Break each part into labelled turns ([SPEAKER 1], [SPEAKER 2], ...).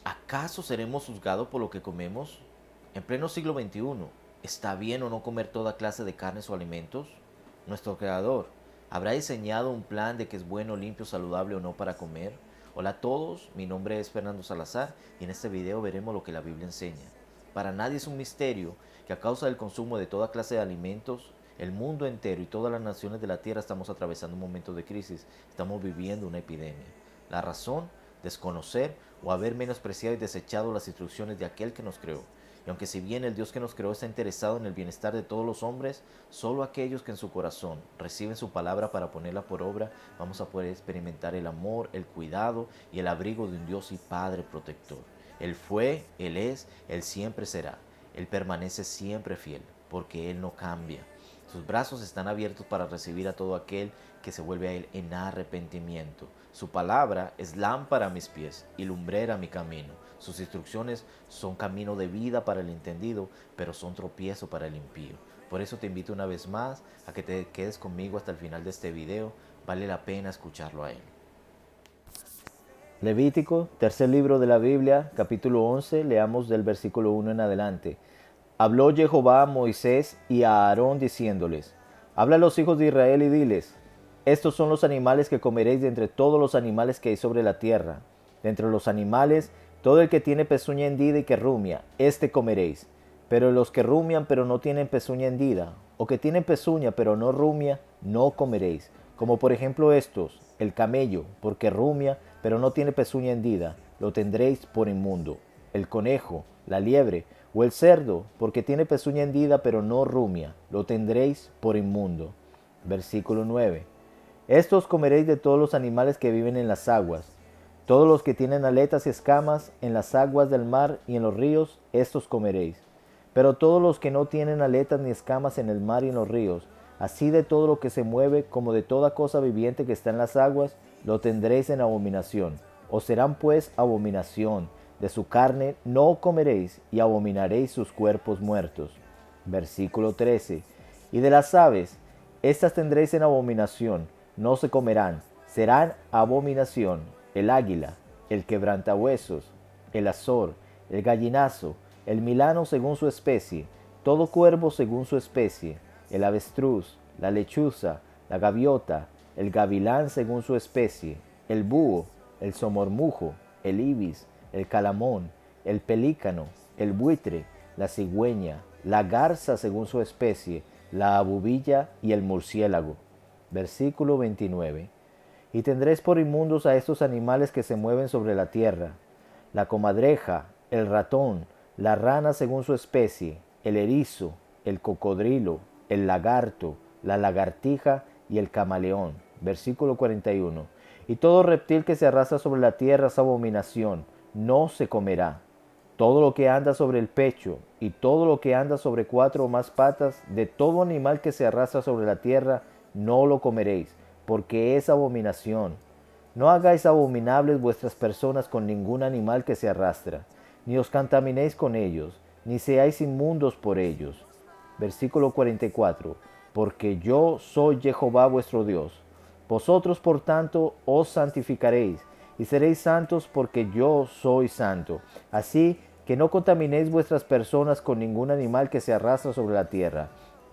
[SPEAKER 1] ¿Acaso seremos juzgados por lo que comemos? En pleno siglo XXI, ¿está bien o no comer toda clase de carnes o alimentos? Nuestro Creador, ¿habrá diseñado un plan de qué es bueno, limpio, saludable o no para comer? Hola a todos, mi nombre es Fernando Salazar y en este video veremos lo que la Biblia enseña. Para nadie es un misterio que a causa del consumo de toda clase de alimentos, el mundo entero y todas las naciones de la tierra estamos atravesando un momento de crisis, estamos viviendo una epidemia. La razón, desconocer o haber menospreciado y desechado las instrucciones de aquel que nos creó. Y aunque si bien el Dios que nos creó está interesado en el bienestar de todos los hombres, solo aquellos que en su corazón reciben su palabra para ponerla por obra, vamos a poder experimentar el amor, el cuidado y el abrigo de un Dios y Padre protector. Él fue, Él es, Él siempre será. Él permanece siempre fiel, porque Él no cambia. Sus brazos están abiertos para recibir a todo aquel que se vuelve a Él en arrepentimiento. Su palabra es lámpara a mis pies y lumbrera a mi camino. Sus instrucciones son camino de vida para el entendido, pero son tropiezo para el impío. Por eso te invito una vez más a que te quedes conmigo hasta el final de este video. Vale la pena escucharlo a Él.
[SPEAKER 2] Levítico, tercer libro de la Biblia, capítulo 11, leamos del versículo 1 en adelante. Habló Jehová a Moisés y a Aarón diciéndoles, habla a los hijos de Israel y diles, estos son los animales que comeréis de entre todos los animales que hay sobre la tierra. De entre los animales, todo el que tiene pezuña hendida y que rumia, éste comeréis. Pero los que rumian pero no tienen pezuña hendida, o que tienen pezuña pero no rumia, no comeréis. Como por ejemplo estos, el camello, porque rumia pero no tiene pezuña hendida, lo tendréis por inmundo. El conejo, la liebre, o el cerdo, porque tiene pezuña hendida pero no rumia, lo tendréis por inmundo. Versículo 9. Estos comeréis de todos los animales que viven en las aguas. Todos los que tienen aletas y escamas en las aguas del mar y en los ríos, estos comeréis. Pero todos los que no tienen aletas ni escamas en el mar y en los ríos, así de todo lo que se mueve como de toda cosa viviente que está en las aguas, lo tendréis en abominación. Os serán pues abominación. De su carne no comeréis y abominaréis sus cuerpos muertos. Versículo 13. Y de las aves, estas tendréis en abominación, no se comerán, serán abominación el águila, el quebrantahuesos, el azor, el gallinazo, el milano según su especie, todo cuervo según su especie, el avestruz, la lechuza, la gaviota, el gavilán según su especie, el búho, el somormujo, el ibis, el calamón, el pelícano, el buitre, la cigüeña, la garza según su especie, la abubilla y el murciélago. Versículo 29. Y tendréis por inmundos a estos animales que se mueven sobre la tierra, la comadreja, el ratón, la rana según su especie, el erizo, el cocodrilo, el lagarto, la lagartija y el camaleón. Versículo 41. Y todo reptil que se arrastra sobre la tierra es abominación, no se comerá. Todo lo que anda sobre el pecho y todo lo que anda sobre cuatro o más patas, de todo animal que se arrastra sobre la tierra, no lo comeréis, porque es abominación. No hagáis abominables vuestras personas con ningún animal que se arrastra, ni os contaminéis con ellos, ni seáis inmundos por ellos. Versículo 44. Porque yo soy Jehová vuestro Dios. Vosotros, por tanto, os santificaréis, y seréis santos porque yo soy santo. Así que no contaminéis vuestras personas con ningún animal que se arrastra sobre la tierra,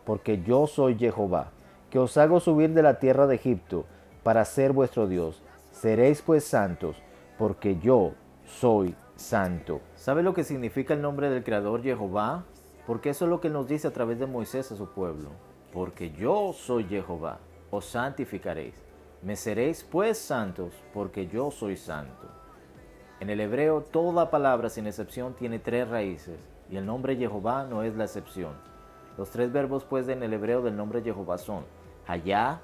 [SPEAKER 2] porque yo soy Jehová, que os hago subir de la tierra de Egipto, para ser vuestro Dios. Seréis pues santos, porque yo soy santo.
[SPEAKER 1] ¿Sabe lo que significa el nombre del Creador Jehová? Porque eso es lo que nos dice a través de Moisés a su pueblo. Porque yo soy Jehová, os santificaréis. Me seréis pues santos, porque yo soy santo. En el hebreo, toda palabra sin excepción tiene tres raíces, y el nombre Jehová no es la excepción. Los tres verbos pues en el hebreo del nombre Jehová son Hayá,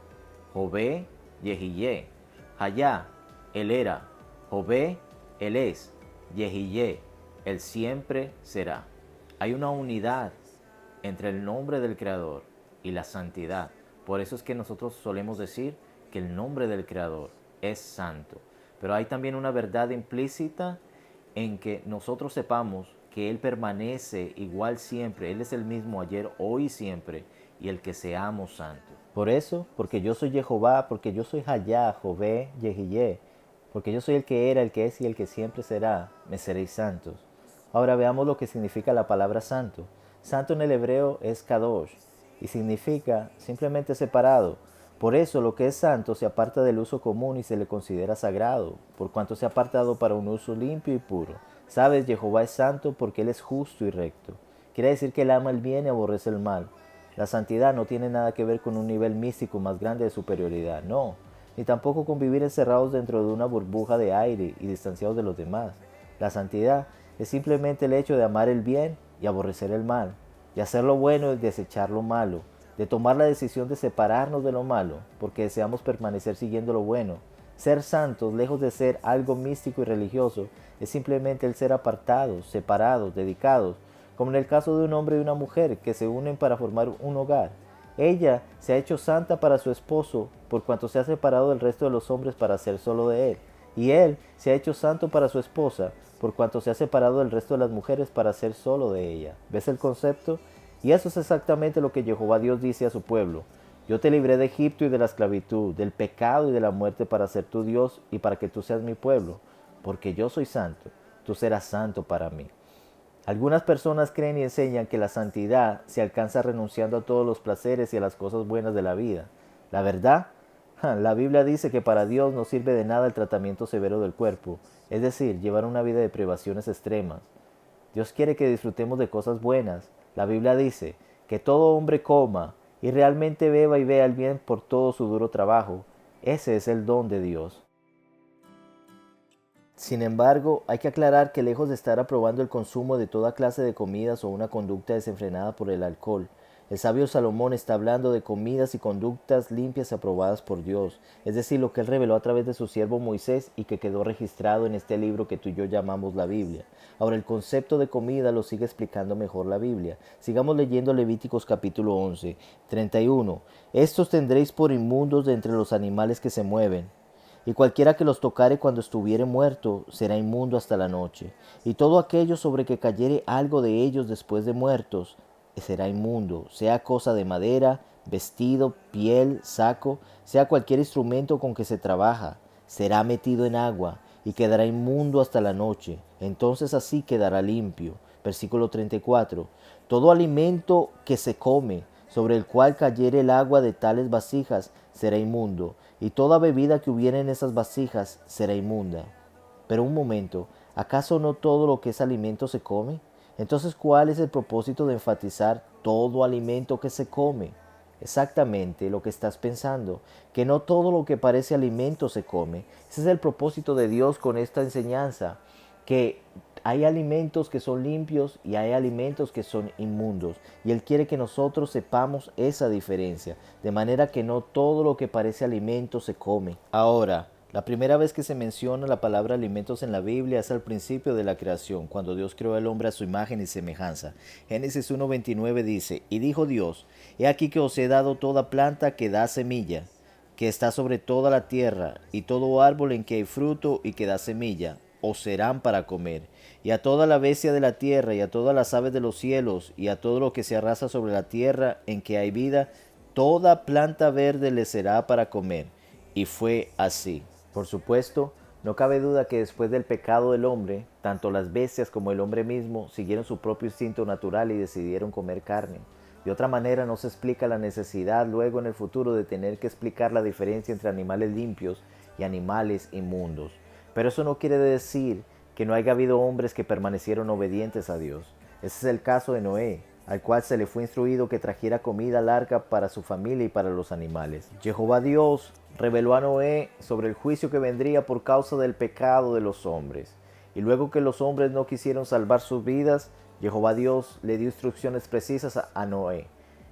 [SPEAKER 1] Jové, Yehiyé. Hayá, Él era. Jové, Él es. Yehiyé, Él siempre será. Hay una unidad entre el nombre del Creador y la santidad. Por eso es que nosotros solemos decir que el nombre del Creador es santo. Pero hay también una verdad implícita en que nosotros sepamos que Él permanece igual siempre. Él es el mismo ayer, hoy y siempre, y el que seamos santos.
[SPEAKER 2] Por eso, porque yo soy Jehová, porque yo soy Hayá, Jové, Yehiyé, porque yo soy el que era, el que es y el que siempre será, me seréis santos. Ahora veamos lo que significa la palabra santo. Santo en el hebreo es kadosh y significa simplemente separado. Por eso lo que es santo se aparta del uso común y se le considera sagrado, por cuanto se ha apartado para un uso limpio y puro. Sabes, Jehová es santo porque Él es justo y recto. Quiere decir que Él ama el bien y aborrece el mal. La santidad no tiene nada que ver con un nivel místico más grande de superioridad, no, ni tampoco con vivir encerrados dentro de una burbuja de aire y distanciados de los demás. La santidad es simplemente el hecho de amar el bien y aborrecer el mal, de hacer lo bueno y desechar lo malo, de tomar la decisión de separarnos de lo malo, porque deseamos permanecer siguiendo lo bueno. Ser santos, lejos de ser algo místico y religioso, es simplemente el ser apartados, separados, dedicados, como en el caso de un hombre y una mujer que se unen para formar un hogar. Ella se ha hecho santa para su esposo, por cuanto se ha separado del resto de los hombres para ser solo de él. Y él se ha hecho santo para su esposa, por cuanto se ha separado del resto de las mujeres para ser solo de ella. ¿Ves el concepto? Y eso es exactamente lo que Jehová Dios dice a su pueblo. Yo te libré de Egipto y de la esclavitud, del pecado y de la muerte para ser tu Dios y para que tú seas mi pueblo. Porque yo soy santo, tú serás santo para mí. Algunas personas creen y enseñan que la santidad se alcanza renunciando a todos los placeres y a las cosas buenas de la vida. La verdad, la Biblia dice que para Dios no sirve de nada el tratamiento severo del cuerpo, es decir, llevar una vida de privaciones extremas. Dios quiere que disfrutemos de cosas buenas. La Biblia dice que todo hombre coma y realmente beba y vea el bien por todo su duro trabajo. Ese es el don de Dios. Sin embargo, hay que aclarar que lejos de estar aprobando el consumo de toda clase de comidas o una conducta desenfrenada por el alcohol, el sabio Salomón está hablando de comidas y conductas limpias y aprobadas por Dios, es decir, lo que él reveló a través de su siervo Moisés y que quedó registrado en este libro que tú y yo llamamos la Biblia. Ahora, el concepto de comida lo sigue explicando mejor la Biblia. Sigamos leyendo Levíticos capítulo 11, 31. Estos tendréis por inmundos de entre los animales que se mueven. Y cualquiera que los tocare cuando estuviere muerto será inmundo hasta la noche. Y todo aquello sobre que cayere algo de ellos después de muertos será inmundo, sea cosa de madera, vestido, piel, saco, sea cualquier instrumento con que se trabaja, será metido en agua y quedará inmundo hasta la noche. Entonces así quedará limpio. Versículo 34. Todo alimento que se come, sobre el cual cayere el agua de tales vasijas, será inmundo, y toda bebida que hubiere en esas vasijas será inmunda. Pero un momento, ¿acaso no todo lo que es alimento se come? Entonces, ¿cuál es el propósito de enfatizar todo alimento que se come? Exactamente lo que estás pensando, que no todo lo que parece alimento se come. Ese es el propósito de Dios con esta enseñanza, que hay alimentos que son limpios y hay alimentos que son inmundos. Y Él quiere que nosotros sepamos esa diferencia, de manera que no todo lo que parece alimento se come. Ahora, la primera vez que se menciona la palabra alimentos en la Biblia es al principio de la creación, cuando Dios creó al hombre a su imagen y semejanza. Génesis 1:29 dice, y dijo Dios, he aquí que os he dado toda planta que da semilla, que está sobre toda la tierra, y todo árbol en que hay fruto y que da semilla, os serán para comer. Y a toda la bestia de la tierra, y a todas las aves de los cielos, y a todo lo que se arrastra sobre la tierra en que hay vida, toda planta verde le será para comer. Y fue así. Por supuesto, no cabe duda que después del pecado del hombre, tanto las bestias como el hombre mismo siguieron su propio instinto natural y decidieron comer carne. De otra manera no se explica la necesidad luego en el futuro de tener que explicar la diferencia entre animales limpios y animales inmundos. Pero eso no quiere decir que no haya habido hombres que permanecieron obedientes a Dios. Ese es el caso de Noé, al cual se le fue instruido que trajera comida larga para su familia y para los animales. Jehová Dios reveló a Noé sobre el juicio que vendría por causa del pecado de los hombres. Y luego que los hombres no quisieron salvar sus vidas, Jehová Dios le dio instrucciones precisas a Noé.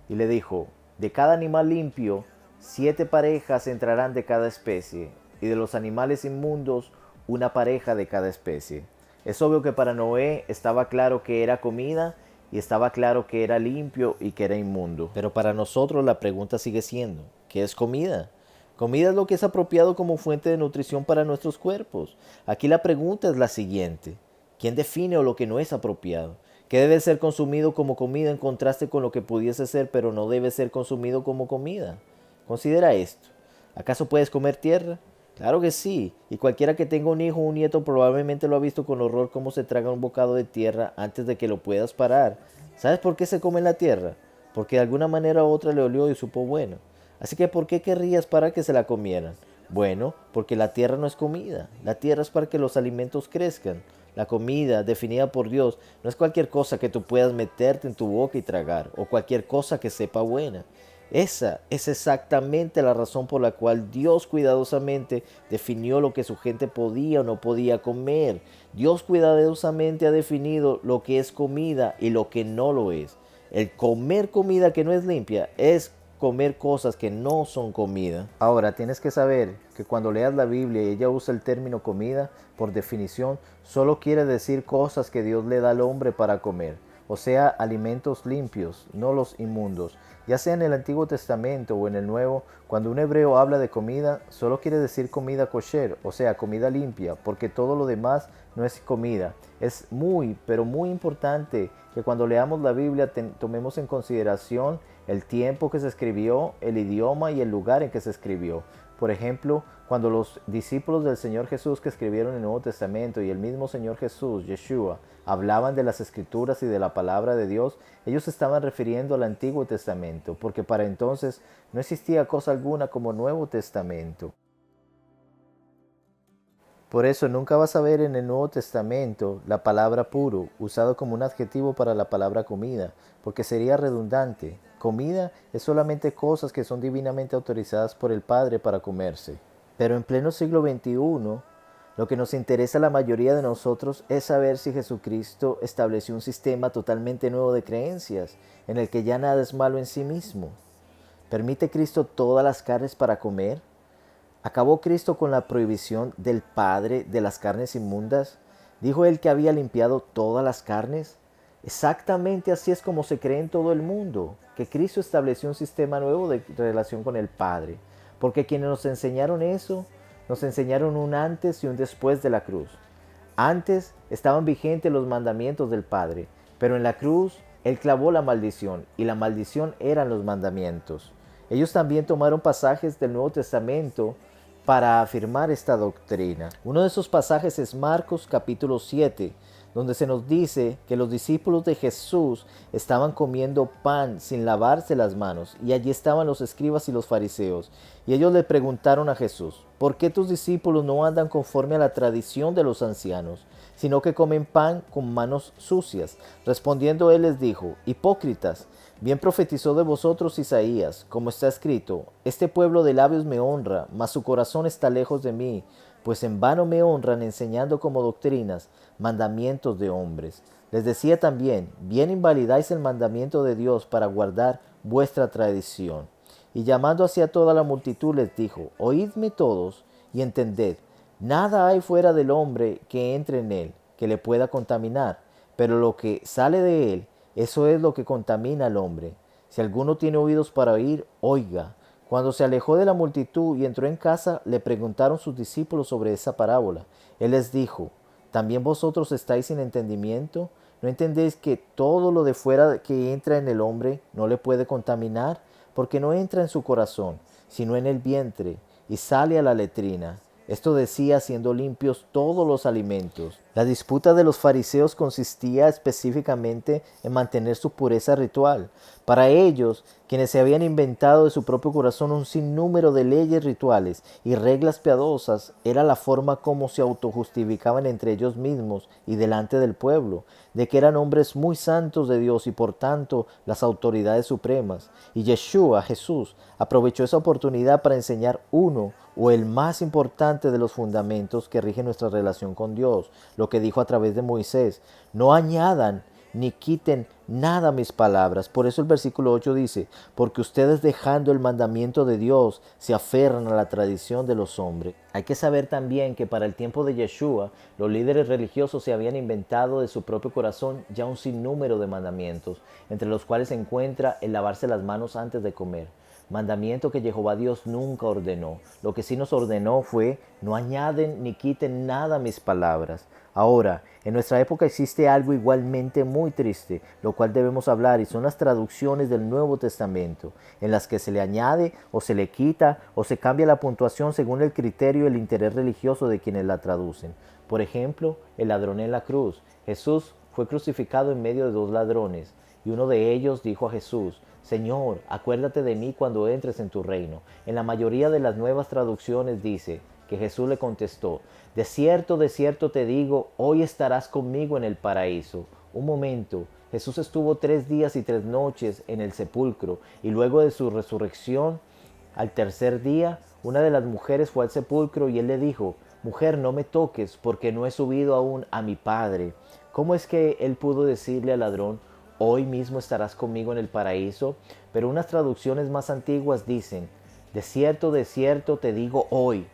[SPEAKER 2] Y le dijo, de cada animal limpio, 7 parejas entrarán de cada especie, y de los animales inmundos, una pareja de cada especie. Es obvio que para Noé estaba claro que era comida y estaba claro que era limpio y que era inmundo. Pero para nosotros la pregunta sigue siendo, ¿qué es comida? Comida es lo que es apropiado como fuente de nutrición para nuestros cuerpos. Aquí la pregunta es la siguiente, ¿quién define lo que no es apropiado? ¿Qué debe ser consumido como comida en contraste con lo que pudiese ser pero no debe ser consumido como comida? Considera esto. ¿Acaso puedes comer tierra? Claro que sí, y cualquiera que tenga un hijo o un nieto probablemente lo ha visto con horror cómo se traga un bocado de tierra antes de que lo puedas parar. ¿Sabes por qué se come la tierra? Porque de alguna manera u otra le olió y supo bueno. Así que ¿por qué querrías para que se la comieran? Bueno, porque la tierra no es comida, la tierra es para que los alimentos crezcan. La comida, definida por Dios, no es cualquier cosa que tú puedas meterte en tu boca y tragar, o cualquier cosa que sepa buena. Esa es exactamente la razón por la cual Dios cuidadosamente definió lo que su gente podía o no podía comer. Dios cuidadosamente ha definido lo que es comida y lo que no lo es. El comer comida que no es limpia es comer cosas que no son comida. Ahora, tienes que saber que cuando leas la Biblia y ella usa el término comida, por definición, solo quiere decir cosas que Dios le da al hombre para comer, o sea, alimentos limpios, no los inmundos. Ya sea en el Antiguo Testamento o en el Nuevo, cuando un hebreo habla de comida, solo quiere decir comida kosher, o sea, comida limpia, porque todo lo demás no es comida. Es muy, pero muy importante que cuando leamos la Biblia tomemos en consideración el tiempo que se escribió, el idioma y el lugar en que se escribió. Por ejemplo, cuando los discípulos del Señor Jesús que escribieron el Nuevo Testamento y el mismo Señor Jesús, Yeshua, hablaban de las Escrituras y de la palabra de Dios, ellos estaban refiriendo al Antiguo Testamento, porque para entonces no existía cosa alguna como Nuevo Testamento. Por eso nunca vas a ver en el Nuevo Testamento la palabra puro usado como un adjetivo para la palabra comida, porque sería redundante. Comida es solamente cosas que son divinamente autorizadas por el Padre para comerse. Pero en pleno siglo XXI, lo que nos interesa a la mayoría de nosotros es saber si Jesucristo estableció un sistema totalmente nuevo de creencias, en el que ya nada es malo en sí mismo. ¿Permite Cristo todas las carnes para comer? ¿Acabó Cristo con la prohibición del Padre de las carnes inmundas? ¿Dijo él que había limpiado todas las carnes? Exactamente así es como se cree en todo el mundo, que Cristo estableció un sistema nuevo de relación con el Padre, porque quienes nos enseñaron eso, nos enseñaron un antes y un después de la cruz. Antes estaban vigentes los mandamientos del Padre, pero en la cruz Él clavó la maldición, y la maldición eran los mandamientos. Ellos también tomaron pasajes del Nuevo Testamento para afirmar esta doctrina. Uno de esos pasajes es Marcos capítulo 7, donde se nos dice que los discípulos de Jesús estaban comiendo pan sin lavarse las manos, y allí estaban los escribas y los fariseos, y ellos le preguntaron a Jesús: ¿por qué tus discípulos no andan conforme a la tradición de los ancianos, sino que comen pan con manos sucias? Respondiendo él les dijo: hipócritas, bien profetizó de vosotros Isaías, como está escrito: este pueblo de labios me honra, mas su corazón está lejos de mí, pues en vano me honran enseñando como doctrinas mandamientos de hombres. Les decía también: bien invalidáis el mandamiento de Dios para guardar vuestra tradición. Y llamando hacia toda la multitud les dijo: oídme todos y entended, nada hay fuera del hombre que entre en él, que le pueda contaminar, pero lo que sale de él, eso es lo que contamina al hombre. Si alguno tiene oídos para oír, oiga. Cuando se alejó de la multitud y entró en casa, le preguntaron sus discípulos sobre esa parábola. Él les dijo: ¿también vosotros estáis sin entendimiento? ¿No entendéis que todo lo de fuera que entra en el hombre no le puede contaminar? Porque no entra en su corazón, sino en el vientre, y sale a la letrina. Esto decía siendo limpios todos los alimentos. La disputa de los fariseos consistía específicamente en mantener su pureza ritual. Para ellos, quienes se habían inventado de su propio corazón un sinnúmero de leyes rituales y reglas piadosas, era la forma como se autojustificaban entre ellos mismos y delante del pueblo, de que eran hombres muy santos de Dios y por tanto las autoridades supremas. Y Yeshua, Jesús, aprovechó esa oportunidad para enseñar uno o el más importante de los fundamentos que rigen nuestra relación con Dios, lo que dijo a través de Moisés: no añadan ni quiten nada a mis palabras. Por eso el versículo 8 dice: porque ustedes, dejando el mandamiento de Dios, se aferran a la tradición de los hombres. Hay que saber también que para el tiempo de Yeshua, los líderes religiosos se habían inventado de su propio corazón ya un sinnúmero de mandamientos, entre los cuales se encuentra el lavarse las manos antes de comer. mandamiento que Jehová Dios nunca ordenó. Lo que sí nos ordenó fue, no añaden ni quiten nada a mis palabras. Ahora, en nuestra época existe algo igualmente muy triste, lo cual debemos hablar, y son las traducciones del Nuevo Testamento, en las que se le añade o se le quita o se cambia la puntuación según el criterio y el interés religioso de quienes la traducen. Por ejemplo, el ladrón en la cruz. Jesús fue crucificado en medio de dos ladrones, y uno de ellos dijo a Jesús, Señor, acuérdate de mí cuando entres en tu reino. En la mayoría de las nuevas traducciones dice que Jesús le contestó, de cierto te digo, hoy estarás conmigo en el paraíso. Un momento, Jesús estuvo 3 días y 3 noches en el sepulcro, y luego de su resurrección, al tercer día, una de las mujeres fue al sepulcro y él le dijo, mujer, no me toques, porque no he subido aún a mi Padre. ¿Cómo es que él pudo decirle al ladrón, hoy mismo estarás conmigo en el paraíso? Pero unas traducciones más antiguas dicen, de cierto te digo hoy,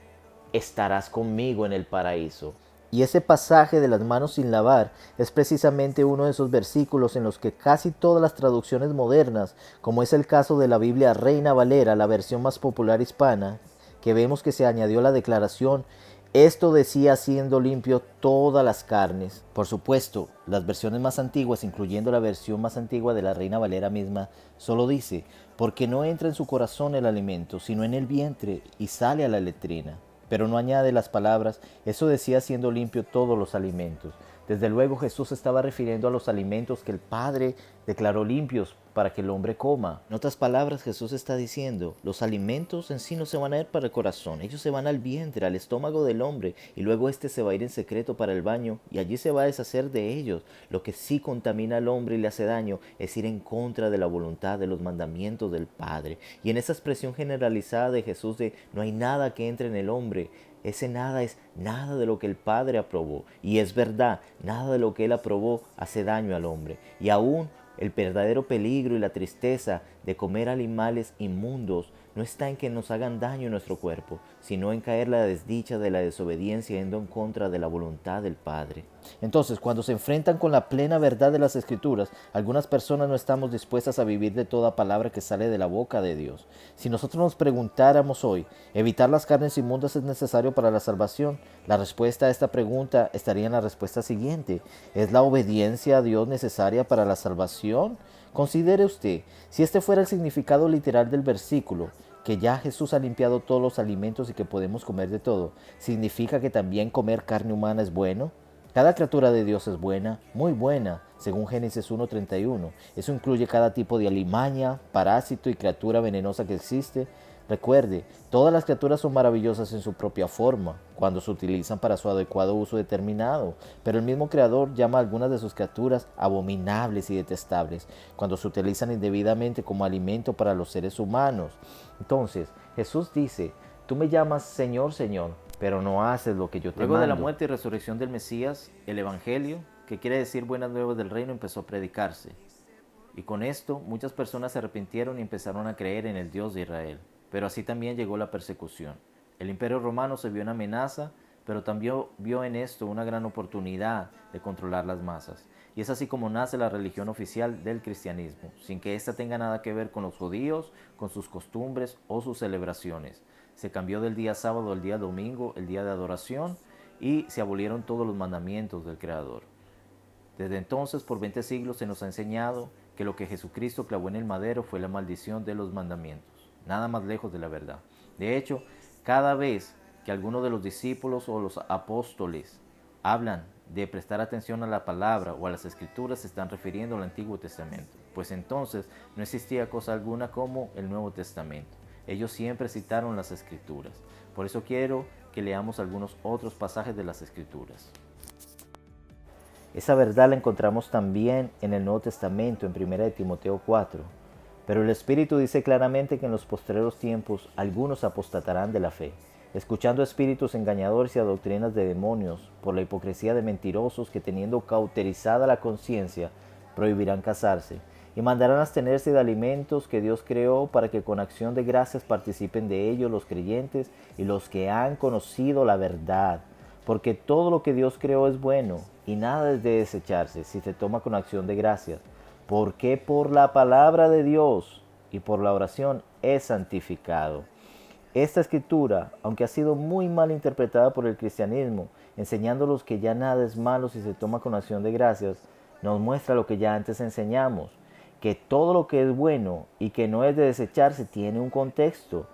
[SPEAKER 2] estarás conmigo en el paraíso. Y ese pasaje de las manos sin lavar es precisamente uno de esos versículos en los que casi todas las traducciones modernas, como es el caso de la Biblia Reina Valera, la versión más popular hispana, que vemos que se añadió la declaración, esto decía siendo limpio todas las carnes. Por supuesto, las versiones más antiguas, incluyendo la versión más antigua de la Reina Valera misma, solo dice, porque no entra en su corazón el alimento, sino en el vientre y sale a la letrina. Pero no añade las palabras, eso decía siendo limpio todos los alimentos. Desde luego Jesús estaba refiriendo a los alimentos que el Padre declaró limpios para que el hombre coma. En otras palabras, Jesús está diciendo, los alimentos en sí no se van a ir para el corazón, ellos se van al vientre, al estómago del hombre, y luego éste se va a ir en secreto para el baño, y allí se va a deshacer de ellos. Lo que sí contamina al hombre y le hace daño es ir en contra de la voluntad, de los mandamientos del Padre. Y en esa expresión generalizada de Jesús de no hay nada que entre en el hombre, ese nada es nada de lo que el Padre aprobó. Y es verdad, nada de lo que Él aprobó hace daño al hombre. Y aún el verdadero peligro y la tristeza de comer animales inmundos no está en que nos hagan daño en nuestro cuerpo, sino en caer la desdicha de la desobediencia yendo en contra de la voluntad del Padre. Entonces, cuando se enfrentan con la plena verdad de las Escrituras, algunas personas no estamos dispuestas a vivir de toda palabra que sale de la boca de Dios. Si nosotros nos preguntáramos hoy, ¿evitar las carnes inmundas es necesario para la salvación? La respuesta a esta pregunta estaría en la respuesta siguiente. ¿Es la obediencia a Dios necesaria para la salvación? Considere usted, si este fuera el significado literal del versículo, que ya Jesús ha limpiado todos los alimentos y que podemos comer de todo, ¿significa que también comer carne humana es bueno? Cada criatura de Dios es buena, muy buena, según Génesis 1:31. Eso incluye cada tipo de alimaña, parásito y criatura venenosa que existe. Recuerde, todas las criaturas son maravillosas en su propia forma, cuando se utilizan para su adecuado uso determinado, pero el mismo Creador llama a algunas de sus criaturas abominables y detestables, cuando se utilizan indebidamente como alimento para los seres humanos. Entonces, Jesús dice, tú me llamas Señor, Señor, pero no haces lo que yo te mando.
[SPEAKER 1] Luego de la muerte y resurrección del Mesías, el Evangelio, que quiere decir buenas nuevas del reino, empezó a predicarse. Y con esto, muchas personas se arrepintieron y empezaron a creer en el Dios de Israel. Pero así también llegó la persecución. El Imperio Romano se vio una amenaza, pero también vio en esto una gran oportunidad de controlar las masas. Y es así como nace la religión oficial del cristianismo, sin que ésta tenga nada que ver con los judíos, con sus costumbres o sus celebraciones. Se cambió del día sábado al día domingo, el día de adoración, y se abolieron todos los mandamientos del Creador. Desde entonces, por 20 siglos, se nos ha enseñado que lo que Jesucristo clavó en el madero fue la maldición de los mandamientos. Nada más lejos de la verdad. De hecho, cada vez que alguno de los discípulos o los apóstoles hablan de prestar atención a la palabra o a las escrituras, se están refiriendo al Antiguo Testamento, pues entonces no existía cosa alguna como el Nuevo Testamento. Ellos siempre citaron las escrituras. Por eso quiero que leamos algunos otros pasajes de las escrituras.
[SPEAKER 2] Esa verdad la encontramos también en el Nuevo Testamento, en 1 Timoteo 4. Pero el Espíritu dice claramente que en los postreros tiempos algunos apostatarán de la fe, escuchando espíritus engañadores y a doctrinas de demonios, por la hipocresía de mentirosos que teniendo cauterizada la conciencia, prohibirán casarse, y mandarán abstenerse de alimentos que Dios creó para que con acción de gracias participen de ellos los creyentes y los que han conocido la verdad. Porque todo lo que Dios creó es bueno, y nada es de desecharse si se toma con acción de gracias. Porque por la palabra de Dios y por la oración es santificado. Esta escritura, aunque ha sido muy mal interpretada por el cristianismo, enseñándolos que ya nada es malo si se toma con acción de gracias, nos muestra lo que ya antes enseñamos, que todo lo que es bueno y que no es de desecharse tiene un contexto,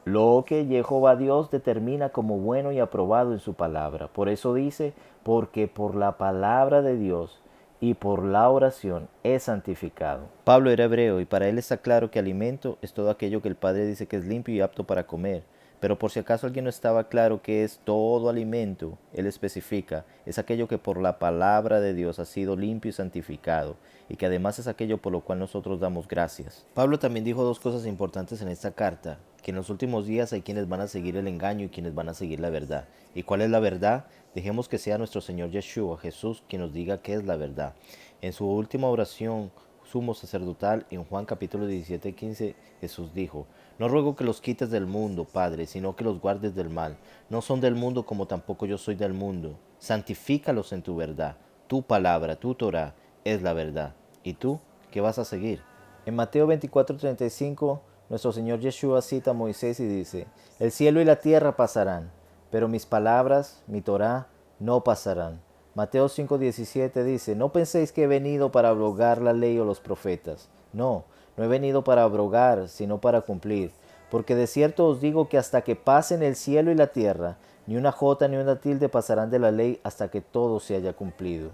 [SPEAKER 2] lo que Jehová Dios determina como bueno y aprobado en su palabra. Por eso dice, porque por la palabra de Dios y por la oración es santificado. Pablo era hebreo y para él está claro que alimento es todo aquello que el Padre dice que es limpio y apto para comer. Pero por si acaso alguien no estaba claro qué es todo alimento, él especifica, es aquello que por la palabra de Dios ha sido limpio y santificado, y que además es aquello por lo cual nosotros damos gracias. Pablo también dijo dos cosas importantes en esta carta, que en los últimos días hay quienes van a seguir el engaño y quienes van a seguir la verdad. ¿Y cuál es la verdad? Dejemos que sea nuestro Señor Yeshua, Jesús, quien nos diga qué es la verdad. En su última oración sumo sacerdotal, en Juan capítulo 17:15, Jesús dijo, no ruego que los quites del mundo, Padre, sino que los guardes del mal. No son del mundo como tampoco yo soy del mundo. Santifícalos en tu verdad. Tu palabra, tu Torah, es la verdad. ¿Y tú qué vas a seguir? En Mateo 24:35, nuestro Señor Yeshua cita a Moisés y dice, el cielo y la tierra pasarán, pero mis palabras, mi Torah, no pasarán. Mateo 5:17 dice, no penséis que he venido para abrogar la ley o los profetas. No, no he venido para abrogar, sino para cumplir. Porque de cierto os digo que hasta que pasen el cielo y la tierra, ni una jota ni una tilde pasarán de la ley hasta que todo se haya cumplido.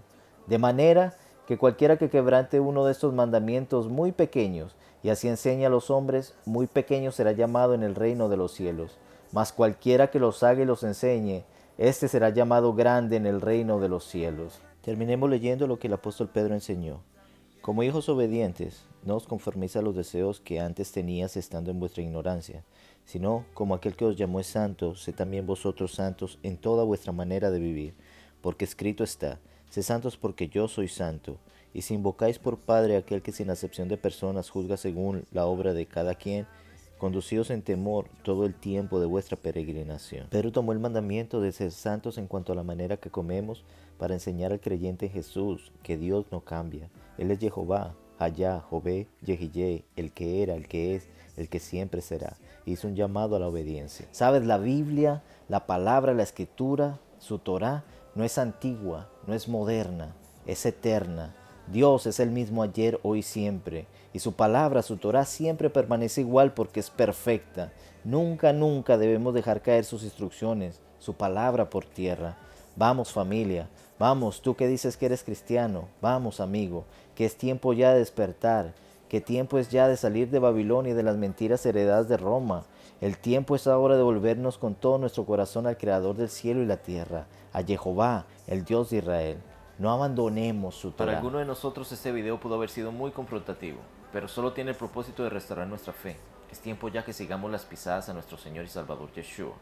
[SPEAKER 2] De manera que cualquiera que quebrante uno de estos mandamientos muy pequeños, y así enseña a los hombres, muy pequeño será llamado en el reino de los cielos. Mas cualquiera que los haga y los enseñe, este será llamado grande en el reino de los cielos. Terminemos leyendo lo que el apóstol Pedro enseñó. Como hijos obedientes, no os conforméis a los deseos que antes tenías estando en vuestra ignorancia, sino como aquel que os llamó es santo, sed también vosotros santos en toda vuestra manera de vivir, porque escrito está, sed santos porque yo soy santo. Y si invocáis por Padre aquel que sin acepción de personas juzga según la obra de cada quien, conducidos en temor todo el tiempo de vuestra peregrinación. Pedro tomó el mandamiento de ser santos en cuanto a la manera que comemos para enseñar al creyente en Jesús que Dios no cambia. Él es Jehová, Allá, Jové, Yehiyé, el que era, el que es, el que siempre será. Hizo un llamado a la obediencia. Sabes, la Biblia, la palabra, la escritura, su Torah, no es antigua, no es moderna, es eterna. Dios es el mismo ayer, hoy, siempre. Y su palabra, su Torah, siempre permanece igual porque es perfecta. Nunca, nunca debemos dejar caer sus instrucciones, su palabra por tierra. Vamos, familia, vamos, tú que dices que eres cristiano, vamos, amigo, que es tiempo ya de despertar, que tiempo es ya de salir de Babilonia y de las mentiras heredadas de Roma. El tiempo es ahora de volvernos con todo nuestro corazón al Creador del cielo y la tierra, a Jehová, el Dios de Israel. No abandonemos su Torah.
[SPEAKER 1] Para algunos de nosotros este video pudo haber sido muy confrontativo, pero solo tiene el propósito de restaurar nuestra fe. Es tiempo ya que sigamos las pisadas a nuestro Señor y Salvador Yeshua.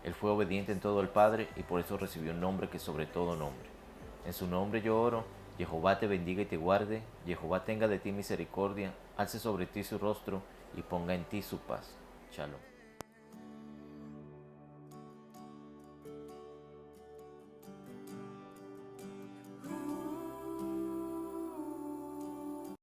[SPEAKER 1] Él fue obediente en todo al Padre y por eso recibió un nombre que es sobre todo nombre. En su nombre yo oro, Jehová te bendiga y te guarde, Jehová tenga de ti misericordia, alce sobre ti su rostro y ponga en ti su paz. Shalom.